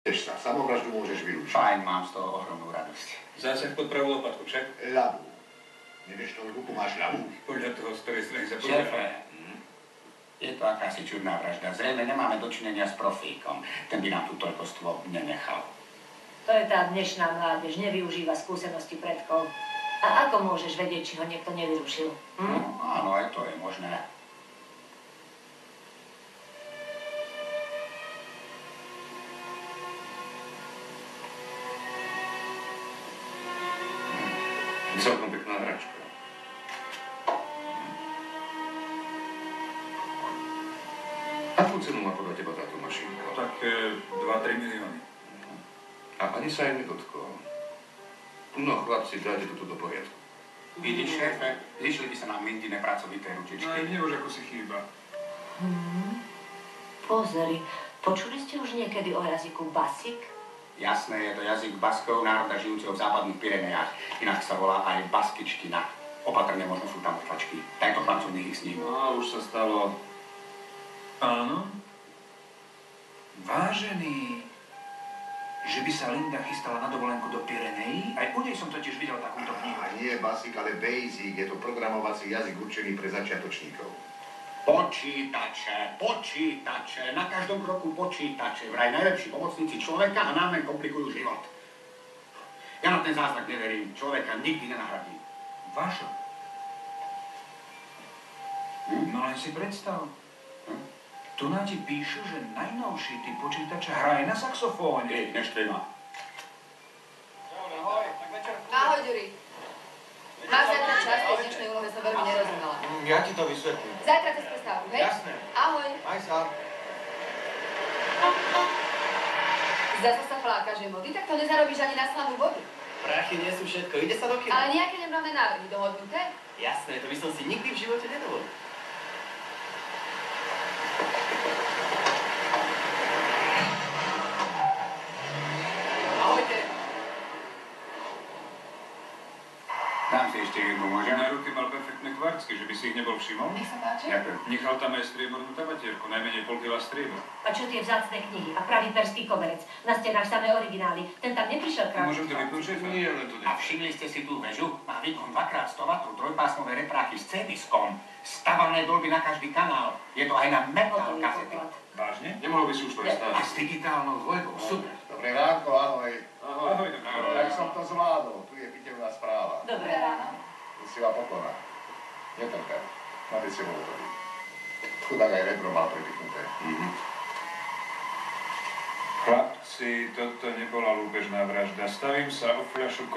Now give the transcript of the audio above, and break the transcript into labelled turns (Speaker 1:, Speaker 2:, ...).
Speaker 1: Sa, samovraždu môžeš vylúčiť.
Speaker 2: Fajn, mám z toho ohromnú radosť.
Speaker 3: Zásah pod pravú lopatku, však?
Speaker 1: Ľavú. Nevieš, ktorú ruku máš ľavú?
Speaker 3: Podľa toho, z ktorej strany sa
Speaker 2: Šéfe,
Speaker 3: pozrie.
Speaker 2: je to akási čudná vražda. Zrejme nemáme dočinenia s profíkom. Ten by nám tu toľkostvo nenechal.
Speaker 4: To je tá dnešná mládež, nevyužíva skúsenosti predkov. A ako môžeš vedieť, či ho niekto nevyrušil?
Speaker 2: No, áno, aj to je možné.
Speaker 3: Celkom pekná hračka.
Speaker 5: Akú cenu má podľa teba táto mašinka?
Speaker 3: Tak 2-3 milióny.
Speaker 5: A ani sa aj nedotkol. No, chlapci, dajte toto do poriadku.
Speaker 2: Vidíš, šéfe, zišli by sa nám Mindine pracovité ručičky.
Speaker 3: No aj mne už ako si chýba.
Speaker 4: Pozri, počuli ste už niekedy o jazyku basik?
Speaker 2: Jasné, je to jazyk Baskov, národa žijúceho v západných Pyrenejách. Inak sa volá aj baskičtina. Opatrne, možno sú tam odtlačky. Tento chlapcov nech ich s ním.
Speaker 3: No, už sa stalo. Áno? Vážený, že by sa Linda chystala na dovolenku do Pyrenejí? Aj u nej som totiž videl takúto knihu.
Speaker 1: A nie Basic, ale Basic. Je to programovací jazyk určený pre začiatočníkov.
Speaker 2: Počítače, počítače, na každom kroku počítače. Vraj najlepší pomocníci človeka a nám len komplikujú život. Ja na ten zázrak neverím. Človeka nikdy nenahradí.
Speaker 3: Vašo? No len si predstav. Tu na ti píšu, že najnovší typ počítača hraje na saxofóne.
Speaker 2: Ej, neštej ma.
Speaker 6: Ahoj, Ďuri. Máš zajtra čas, tej dnešnej úlohe som veľmi nerozumela.
Speaker 5: Ja ti to vysvetlím.
Speaker 6: Zajtra cez prestávku, hej?
Speaker 5: Jasné.
Speaker 6: Ahoj.
Speaker 5: Aj sa.
Speaker 6: Zasa sa flákaš emody, tak to nezarobíš ani na slanú vodu.
Speaker 7: Prachy nie sú všetko, ide sa do kina.
Speaker 6: Ale nejaké nemravné návrhy dohodnuté?
Speaker 7: Jasné, to by som si nikdy v živote nedovolil. Ahojte.
Speaker 2: Dám si ešte jednu, môžem?
Speaker 3: Na ruke mal perfektné kvarcky, že by si ich nebol všimol.
Speaker 6: Nech sa páči.
Speaker 2: Ďakujem.
Speaker 3: Nechal tam aj striebornú tabatierku, najmenej pol kila striebra.
Speaker 4: A čo tie vzácne knihy a pravý perský koberec? Na stenách samé originály. Ten tam neprišiel krát.
Speaker 3: Môžem to vypnúť, šéfe?
Speaker 5: Nie, len to
Speaker 2: A všimli ste si tú väžu? Má výkon 2x100 W, trojpásmové repráky s C-diskom, stavané dolby na každý kanál. Je to aj na metal kasety.
Speaker 3: Vážne?
Speaker 5: Nemohol by si už
Speaker 2: A
Speaker 5: prestať.
Speaker 2: s digitálnou dvojkou, super.
Speaker 1: Dobré ránko, ahoj.
Speaker 3: Ahoj,
Speaker 1: Jak som to zvládol? Tu je pitevná správa.
Speaker 4: Dobré ráno.
Speaker 1: Sila pokona. Netrpem. Máte si bolo to. Chudák aj rebro mal prepichnuté.
Speaker 3: Chlapci, toto nebola lúbežná vražda. Stavím sa o fľašu